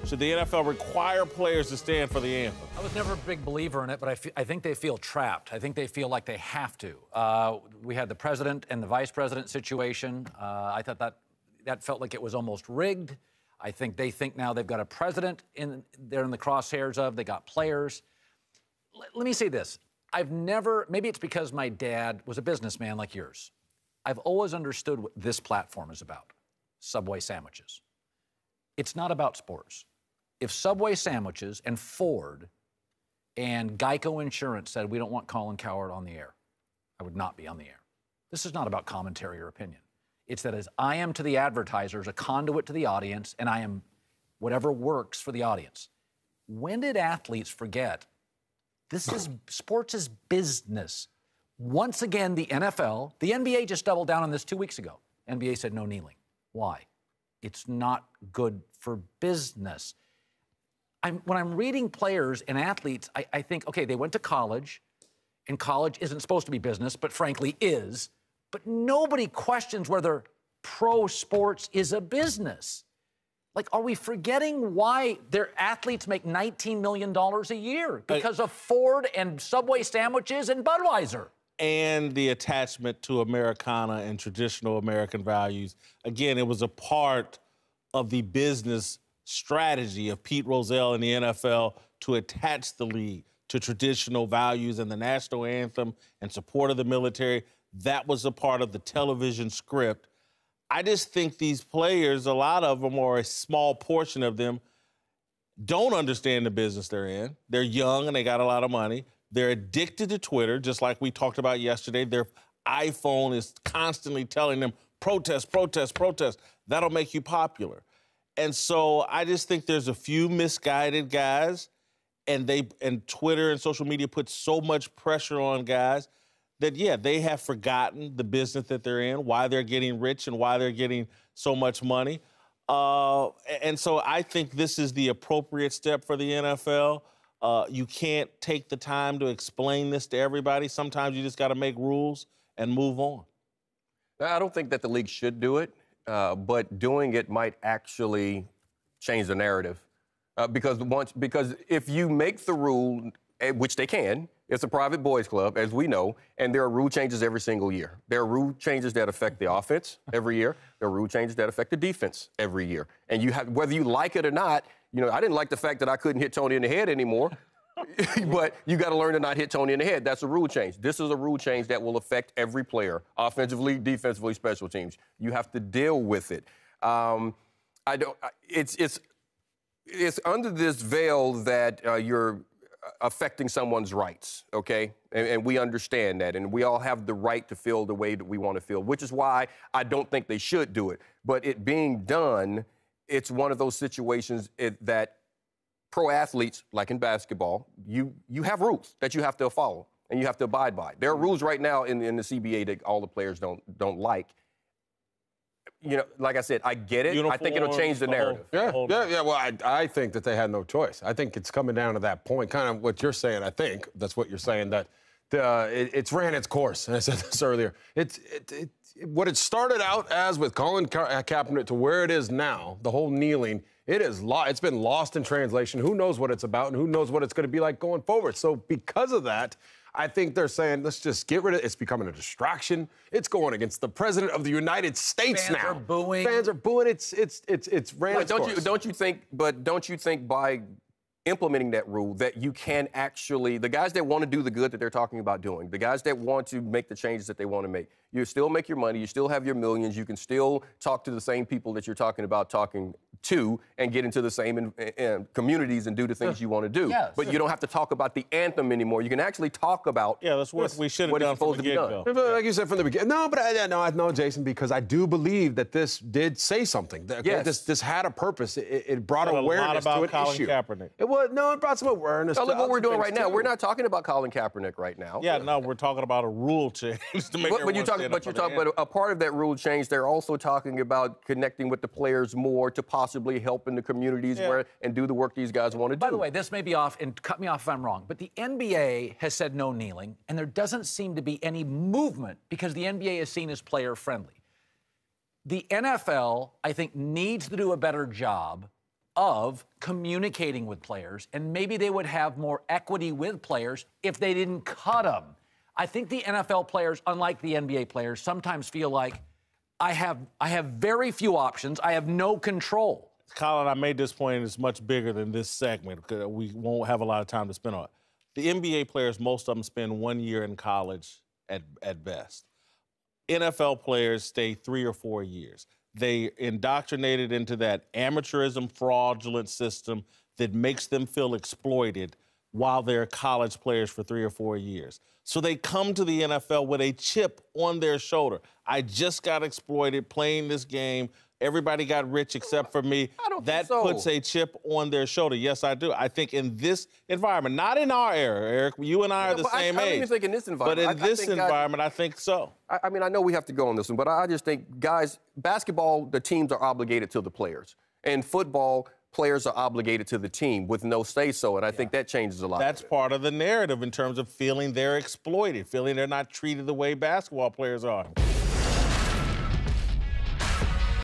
Should the NFL require players to stand for the anthem? I was never a big believer in it, but I think they feel trapped. I think they feel like they have to. We had the president and the vice president situation. I thought that felt like it was almost rigged. I think they think now they've got a president they're in the crosshairs of. They got players. Let me say this. Maybe it's because my dad was a businessman like yours. I've always understood what this platform is about. Subway sandwiches. It's not about sports. If Subway sandwiches and Ford and Geico Insurance said we don't want Colin Cowherd on the air, I would not be on the air. This is not about commentary or opinion. It's that as I am to the advertisers, a conduit to the audience, and I am whatever works for the audience. When did athletes forget sports is business? Once again, the NFL, the NBA just doubled down on this 2 weeks ago. NBA said no kneeling. Why? It's not good for business. When I'm reading players and athletes, I think, okay, they went to college, and college isn't supposed to be business, but frankly is. But nobody questions whether pro sports is a business. Like, are we forgetting why their athletes make $19 million a year? Because of Ford and Subway sandwiches and Budweiser. And the attachment to Americana and traditional American values. Again, it was a part of the business strategy of Pete Rozelle and the NFL to attach the league to traditional values and the national anthem and support of the military. That was a part of the television script. I just think these players, a lot of them, or a small portion of them, don't understand the business they're in. They're young and they got a lot of money. They're addicted to Twitter, just like we talked about yesterday. Their iPhone is constantly telling them, protest, protest, protest. That'll make you popular. And so I just think there's a few misguided guys, and Twitter and social media put so much pressure on guys that, yeah, they have forgotten the business that they're in, why they're getting rich and why they're getting so much money. And so I think this is the appropriate step for the NFL. You can't take the time to explain this to everybody. Sometimes you just got to make rules and move on. I don't think that the league should do it, but doing it might actually change the narrative. Because if you make the rule, which they can, it's a private boys club, as we know, and there are rule changes every single year. There are rule changes that affect the offense every year. There are rule changes that affect the defense every year. And you have, whether you like it or not, you know, I didn't like the fact that I couldn't hit Tony in the head anymore, but you got to learn to not hit Tony in the head. That's a rule change. This is a rule change that will affect every player, offensively, defensively, special teams. You have to deal with it. It's under this veil that you're affecting someone's rights, okay? And we understand that, and we all have the right to feel the way that we want to feel, which is why I don't think they should do it. But it being done, it's one of those situations that pro athletes, like in basketball, you have rules that you have to follow and you have to abide by. There are rules right now in the CBA that all the players don't like. You know, like I said, I get it. I think it'll change the narrative. Yeah. Well, I think that they had no choice. I think it's coming down to that point, kind of what you're saying. I think that's what you're saying, that it's ran its course. And I said this earlier. What it started out as with Colin Kaepernick to where it is now, the whole kneeling, it's been lost in translation. Who knows what it's about and who knows what it's going to be like going forward. So because of that, I think they're saying, let's just get rid of it. It's becoming a distraction. It's going against the president of the United States now. Fans are booing. Fans are booing. It's ran its course. Don't you think by implementing that rule that you can actually, the guys that want to do the good that they're talking about doing, the guys that want to make the changes that they want to make, you still make your money, you still have your millions, you can still talk to the same people that you're talking about talking to and get into the same communities and do the things you want to do. Yes. But you don't have to talk about the anthem anymore. You can actually talk about that's what we should have done from the get-go. Like you said from the beginning. No, but I know, Jason, because I do believe that this did say something. Yes. This had a purpose. It brought awareness to an Colin issue. Kaepernick. It brought some awareness. Look what we're doing right now. We're not talking about Colin Kaepernick right now. Yeah, no, we're talking about a rule change to make But you're talking about a part of that rule change. They're also talking about connecting with the players more to possibly help in the communities and do the work these guys want to do. By the way, this may be off, and cut me off if I'm wrong, but the NBA has said no kneeling, and there doesn't seem to be any movement because the NBA is seen as player-friendly. The NFL, I think, needs to do a better job of communicating with players, and maybe they would have more equity with players if they didn't cut them. I think the NFL players, unlike the NBA players, sometimes feel like I have very few options. I have no control. Colin, I made this point, and it's much bigger than this segment because we won't have a lot of time to spend on it. The NBA players, most of them spend 1 year in college at best. NFL players stay 3 or 4 years. They indoctrinated into that amateurism, fraudulent system that makes them feel exploited while they're college players for 3 or 4 years. So they come to the NFL with a chip on their shoulder. I just got exploited playing this game. Everybody got rich except for me. I don't that think so. puts a chip on their shoulder. Yes, I do. I think in this environment, not in our era, Eric, you and I are the same I don't age. even think in this environment. But in this environment, I think so. I mean, I know we have to go on this one, but I just think, guys, basketball, the teams are obligated to the players. And football, players are obligated to the team with no say-so, and I think that changes a lot. That's part of the narrative in terms of feeling they're exploited, feeling they're not treated the way basketball players are.